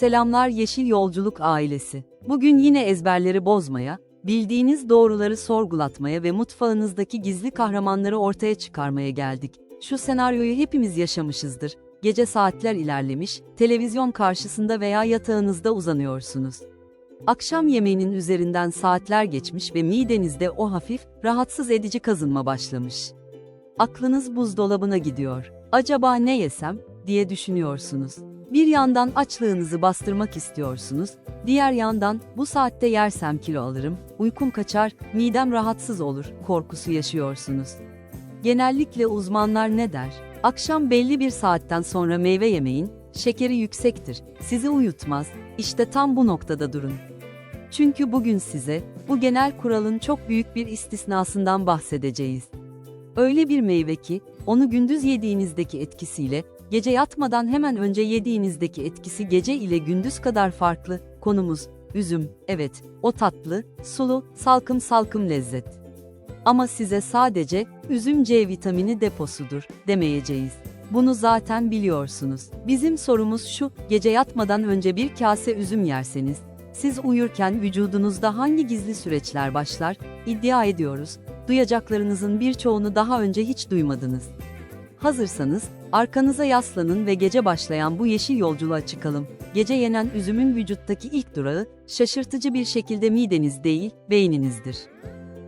Selamlar Yeşil Yolculuk ailesi. Bugün yine ezberleri bozmaya, bildiğiniz doğruları sorgulatmaya ve mutfağınızdaki gizli kahramanları ortaya çıkarmaya geldik. Şu senaryoyu hepimiz yaşamışızdır. Gece saatler ilerlemiş, televizyon karşısında veya yatağınızda uzanıyorsunuz. Akşam yemeğinin üzerinden saatler geçmiş ve midenizde o hafif, rahatsız edici kazınma başlamış. Aklınız buzdolabına gidiyor. Acaba ne yesem, diye düşünüyorsunuz. Bir yandan açlığınızı bastırmak istiyorsunuz, diğer yandan bu saatte yersem kilo alırım, uykum kaçar, midem rahatsız olur korkusu yaşıyorsunuz. Genellikle uzmanlar ne der? Akşam belli bir saatten sonra meyve yemeyin, şekeri yüksektir, sizi uyutmaz, işte tam bu noktada durun. Çünkü bugün size, bu genel kuralın çok büyük bir istisnasından bahsedeceğiz. Öyle bir meyve ki, onu gündüz yediğinizdeki etkisiyle, gece yatmadan hemen önce yediğinizdeki etkisi gece ile gündüz kadar farklı. Konumuz, üzüm, evet, o tatlı, sulu, salkım lezzet. Ama size sadece, üzüm C vitamini deposudur, demeyeceğiz. Bunu zaten biliyorsunuz. Bizim sorumuz şu, gece yatmadan önce bir kase üzüm yerseniz, siz uyurken vücudunuzda hangi gizli süreçler başlar, iddia ediyoruz, duyacaklarınızın birçoğunu daha önce hiç duymadınız. Hazırsanız, arkanıza yaslanın ve gece başlayan bu yeşil yolculuğa çıkalım. Gece yenen üzümün vücuttaki ilk durağı, şaşırtıcı bir şekilde mideniz değil, beyninizdir.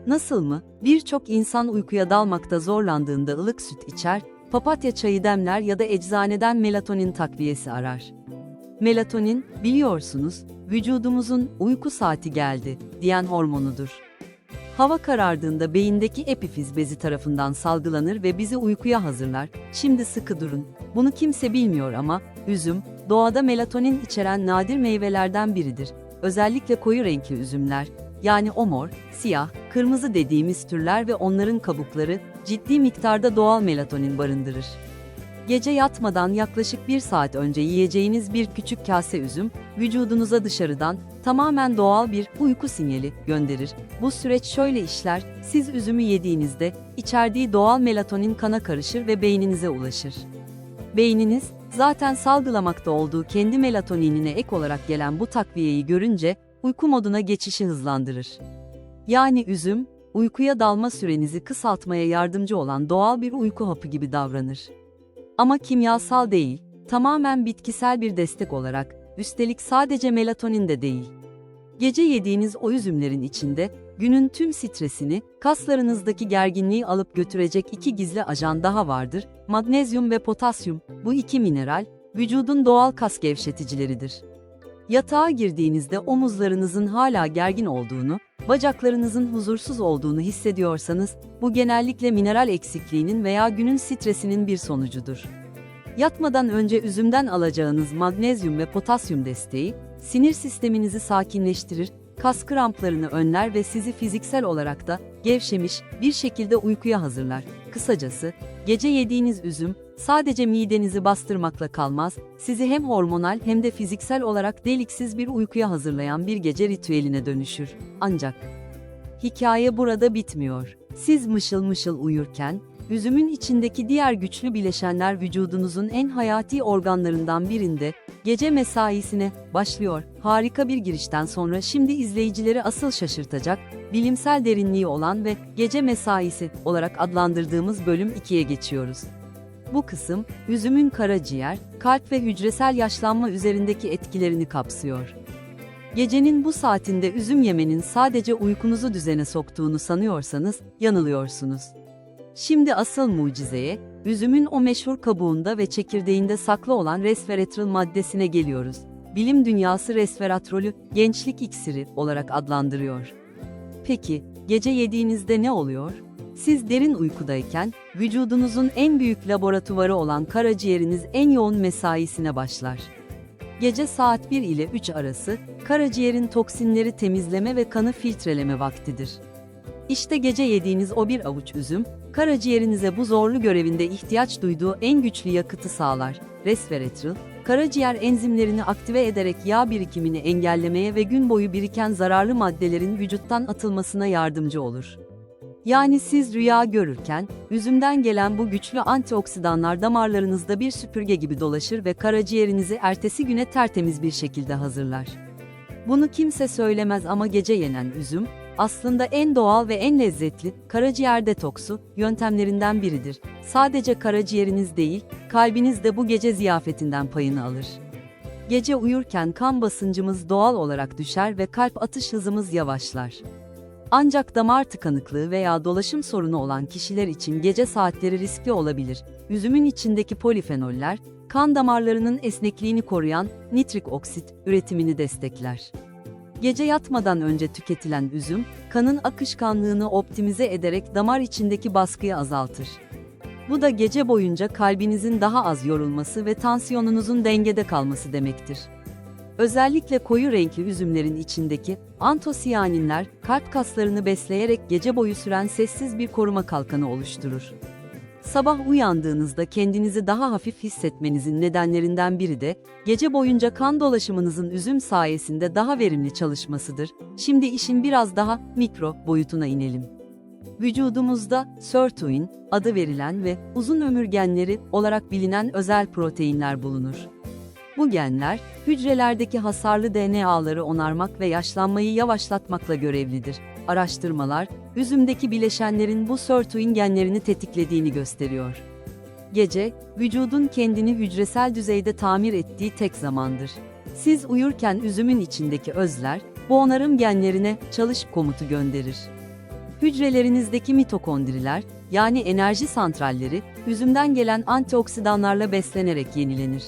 Nasıl mı? Birçok insan uykuya dalmakta zorlandığında ılık süt içer, papatya çayı demler ya da eczaneden melatonin takviyesi arar. Melatonin, biliyorsunuz, vücudumuzun uyku saati geldi, diyen hormonudur. Hava karardığında beyindeki epifiz bezi tarafından salgılanır ve bizi uykuya hazırlar. Şimdi sıkı durun. Bunu kimse bilmiyor ama, üzüm, doğada melatonin içeren nadir meyvelerden biridir. Özellikle koyu renkli üzümler, yani o mor, siyah, kırmızı dediğimiz türler ve onların kabukları, ciddi miktarda doğal melatonin barındırır. Gece yatmadan yaklaşık 1 saat önce yiyeceğiniz bir küçük kase üzüm, vücudunuza dışarıdan, tamamen doğal bir uyku sinyali gönderir. Bu süreç şöyle işler, siz üzümü yediğinizde, içerdiği doğal melatonin kana karışır ve beyninize ulaşır. Beyniniz, zaten salgılamakta olduğu kendi melatoninine ek olarak gelen bu takviyeyi görünce, uyku moduna geçişi hızlandırır. Yani üzüm, uykuya dalma sürenizi kısaltmaya yardımcı olan doğal bir uyku hapı gibi davranır. Ama kimyasal değil, tamamen bitkisel bir destek olarak, üstelik sadece melatonin de değil. Gece yediğiniz o üzümlerin içinde, günün tüm stresini, kaslarınızdaki gerginliği alıp götürecek 2 gizli ajan daha vardır, magnezyum ve potasyum. Bu 2 mineral, vücudun doğal kas gevşeticileridir. Yatağa girdiğinizde omuzlarınızın hala gergin olduğunu, bacaklarınızın huzursuz olduğunu hissediyorsanız, bu genellikle mineral eksikliğinin veya günün stresinin bir sonucudur. Yatmadan önce üzümden alacağınız magnezyum ve potasyum desteği, sinir sisteminizi sakinleştirir, kas kramplarını önler ve sizi fiziksel olarak da gevşemiş bir şekilde uykuya hazırlar. Kısacası, gece yediğiniz üzüm, sadece midenizi bastırmakla kalmaz, sizi hem hormonal hem de fiziksel olarak deliksiz bir uykuya hazırlayan bir gece ritüeline dönüşür. Ancak, hikaye burada bitmiyor. Siz mışıl mışıl uyurken, üzümün içindeki diğer güçlü bileşenler vücudunuzun en hayati organlarından birinde, gece mesaisine başlıyor. Harika bir girişten sonra şimdi izleyicileri asıl şaşırtacak, bilimsel derinliği olan ve gece mesaisi olarak adlandırdığımız bölüm 2'ye geçiyoruz. Bu kısım, üzümün karaciğer, kalp ve hücresel yaşlanma üzerindeki etkilerini kapsıyor. Gecenin bu saatinde üzüm yemenin sadece uykunuzu düzene soktuğunu sanıyorsanız, yanılıyorsunuz. Şimdi asıl mucizeye, üzümün o meşhur kabuğunda ve çekirdeğinde saklı olan resveratrol maddesine geliyoruz. Bilim dünyası resveratrolü, gençlik iksiri olarak adlandırıyor. Peki, gece yediğinizde ne oluyor? Siz derin uykudayken, vücudunuzun en büyük laboratuvarı olan karaciğeriniz en yoğun mesaisine başlar. Gece saat 1 ile 3 arası, karaciğerin toksinleri temizleme ve kanı filtreleme vaktidir. İşte gece yediğiniz o bir avuç üzüm, karaciğerinize bu zorlu görevinde ihtiyaç duyduğu en güçlü yakıtı sağlar. Resveratrol, karaciğer enzimlerini aktive ederek yağ birikimini engellemeye ve gün boyu biriken zararlı maddelerin vücuttan atılmasına yardımcı olur. Yani siz rüya görürken, üzümden gelen bu güçlü antioksidanlar damarlarınızda bir süpürge gibi dolaşır ve karaciğerinizi ertesi güne tertemiz bir şekilde hazırlar. Bunu kimse söylemez ama gece yenen üzüm, aslında en doğal ve en lezzetli, karaciğer detoksu yöntemlerinden biridir. Sadece karaciğeriniz değil, kalbiniz de bu gece ziyafetinden payını alır. Gece uyurken kan basıncımız doğal olarak düşer ve kalp atış hızımız yavaşlar. Ancak damar tıkanıklığı veya dolaşım sorunu olan kişiler için gece saatleri riskli olabilir. Üzümün içindeki polifenoller, kan damarlarının esnekliğini koruyan nitrik oksit üretimini destekler. Gece yatmadan önce tüketilen üzüm, kanın akışkanlığını optimize ederek damar içindeki baskıyı azaltır. Bu da gece boyunca kalbinizin daha az yorulması ve tansiyonunuzun dengede kalması demektir. Özellikle koyu renkli üzümlerin içindeki antosiyaninler, kalp kaslarını besleyerek gece boyu süren sessiz bir koruma kalkanı oluşturur. Sabah uyandığınızda kendinizi daha hafif hissetmenizin nedenlerinden biri de, gece boyunca kan dolaşımınızın üzüm sayesinde daha verimli çalışmasıdır. Şimdi işin biraz daha mikro boyutuna inelim. Vücudumuzda sirtuin adı verilen ve uzun ömür genleri olarak bilinen özel proteinler bulunur. Bu genler, hücrelerdeki hasarlı DNA'ları onarmak ve yaşlanmayı yavaşlatmakla görevlidir. Araştırmalar, üzümdeki bileşenlerin bu sirtuin genlerini tetiklediğini gösteriyor. Gece, vücudun kendini hücresel düzeyde tamir ettiği tek zamandır. Siz uyurken üzümün içindeki özler, bu onarım genlerine çalış komutu gönderir. Hücrelerinizdeki mitokondriler, yani enerji santralleri, üzümden gelen antioksidanlarla beslenerek yenilenir.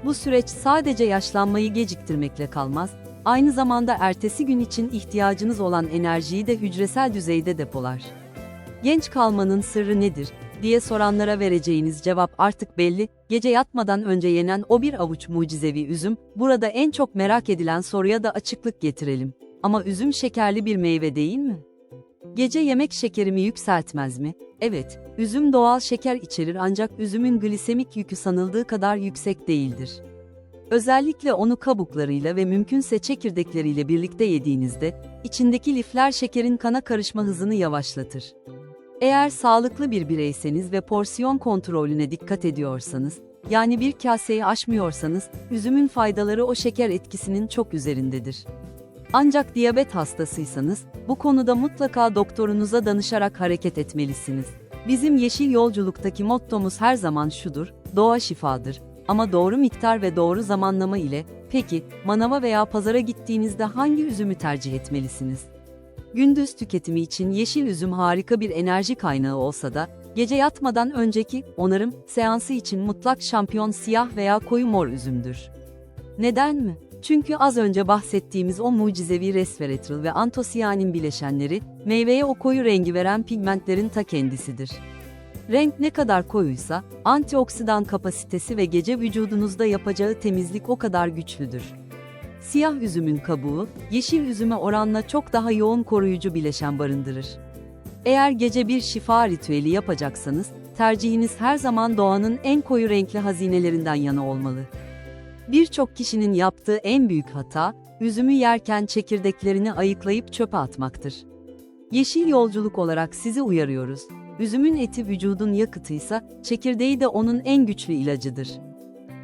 Bu süreç sadece yaşlanmayı geciktirmekle kalmaz, aynı zamanda ertesi gün için ihtiyacınız olan enerjiyi de hücresel düzeyde depolar. Genç kalmanın sırrı nedir, diye soranlara vereceğiniz cevap artık belli, gece yatmadan önce yenen o bir avuç mucizevi üzüm, burada en çok merak edilen soruya da açıklık getirelim. Ama üzüm şekerli bir meyve değil mi? Gece yemek şekerimi yükseltmez mi? Evet, üzüm doğal şeker içerir ancak üzümün glisemik yükü sanıldığı kadar yüksek değildir. Özellikle onu kabuklarıyla ve mümkünse çekirdekleriyle birlikte yediğinizde, içindeki lifler şekerin kana karışma hızını yavaşlatır. Eğer sağlıklı bir bireyseniz ve porsiyon kontrolüne dikkat ediyorsanız, yani bir kaseyi aşmıyorsanız, üzümün faydaları o şeker etkisinin çok üzerindedir. Ancak diyabet hastasıysanız, bu konuda mutlaka doktorunuza danışarak hareket etmelisiniz. Bizim yeşil yolculuktaki mottomuz her zaman şudur, doğa şifadır. Ama doğru miktar ve doğru zamanlama ile, peki, manava veya pazara gittiğinizde hangi üzümü tercih etmelisiniz? Gündüz tüketimi için yeşil üzüm harika bir enerji kaynağı olsa da, gece yatmadan önceki onarım seansı için mutlak şampiyon siyah veya koyu mor üzümdür. Neden mi? Çünkü az önce bahsettiğimiz o mucizevi resveratrol ve antosiyanin bileşenleri, meyveye o koyu rengi veren pigmentlerin ta kendisidir. Renk ne kadar koyuysa, antioksidan kapasitesi ve gece vücudunuzda yapacağı temizlik o kadar güçlüdür. Siyah üzümün kabuğu, yeşil üzüme oranla çok daha yoğun koruyucu bileşen barındırır. Eğer gece bir şifa ritüeli yapacaksanız, tercihiniz her zaman doğanın en koyu renkli hazinelerinden yana olmalı. Birçok kişinin yaptığı en büyük hata, üzümü yerken çekirdeklerini ayıklayıp çöpe atmaktır. Yeşil yolculuk olarak sizi uyarıyoruz. Üzümün eti vücudun yakıtıysa, çekirdeği de onun en güçlü ilacıdır.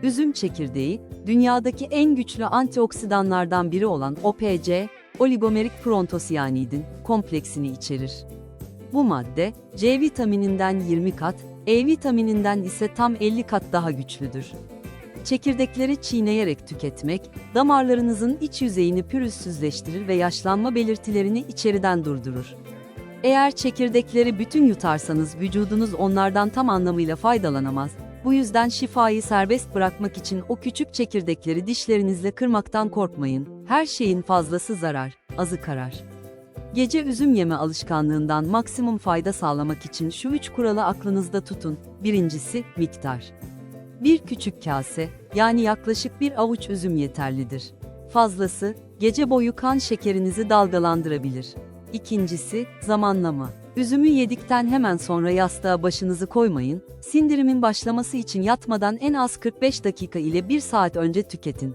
Üzüm çekirdeği, dünyadaki en güçlü antioksidanlardan biri olan OPC, oligomerik proantosiyanidin kompleksini içerir. Bu madde, C vitamininden 20 kat, E vitamininden ise tam 50 kat daha güçlüdür. Çekirdekleri çiğneyerek tüketmek, damarlarınızın iç yüzeyini pürüzsüzleştirir ve yaşlanma belirtilerini içeriden durdurur. Eğer çekirdekleri bütün yutarsanız vücudunuz onlardan tam anlamıyla faydalanamaz. Bu yüzden şifayı serbest bırakmak için o küçük çekirdekleri dişlerinizle kırmaktan korkmayın. Her şeyin fazlası zarar, azı karar. Gece üzüm yeme alışkanlığından maksimum fayda sağlamak için şu 3 kuralı aklınızda tutun. Birincisi, miktar. Bir küçük kase, yani yaklaşık bir avuç üzüm yeterlidir. Fazlası, gece boyu kan şekerinizi dalgalandırabilir. İkincisi, zamanlama. Üzümü yedikten hemen sonra yastığa başınızı koymayın, sindirimin başlaması için yatmadan en az 45 dakika ile 1 saat önce tüketin.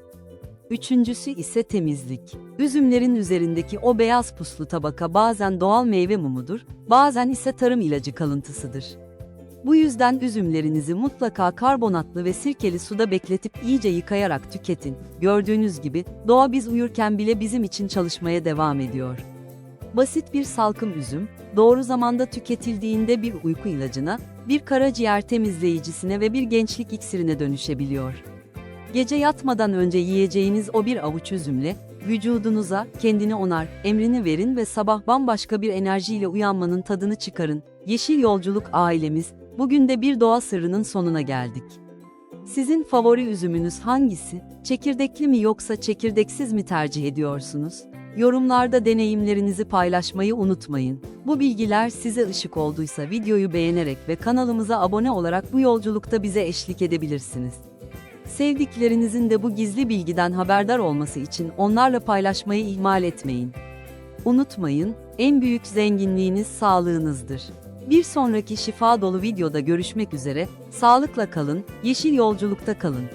Üçüncüsü ise temizlik. Üzümlerin üzerindeki o beyaz puslu tabaka bazen doğal meyve mumudur, bazen ise tarım ilacı kalıntısıdır. Bu yüzden üzümlerinizi mutlaka karbonatlı ve sirkeli suda bekletip iyice yıkayarak tüketin. Gördüğünüz gibi, doğa biz uyurken bile bizim için çalışmaya devam ediyor. Basit bir salkım üzüm, doğru zamanda tüketildiğinde bir uyku ilacına, bir karaciğer temizleyicisine ve bir gençlik iksirine dönüşebiliyor. Gece yatmadan önce yiyeceğiniz o bir avuç üzümle, vücudunuza, kendini onar, emrini verin ve sabah bambaşka bir enerjiyle uyanmanın tadını çıkarın. Yeşil Yolculuk ailemiz, bugün de bir doğa sırrının sonuna geldik. Sizin favori üzümünüz hangisi? Çekirdekli mi yoksa çekirdeksiz mi tercih ediyorsunuz? Yorumlarda deneyimlerinizi paylaşmayı unutmayın. Bu bilgiler size ışık olduysa videoyu beğenerek ve kanalımıza abone olarak bu yolculukta bize eşlik edebilirsiniz. Sevdiklerinizin de bu gizli bilgiden haberdar olması için onlarla paylaşmayı ihmal etmeyin. Unutmayın, en büyük zenginliğiniz sağlığınızdır. Bir sonraki şifa dolu videoda görüşmek üzere, sağlıkla kalın, yeşil yolculukta kalın.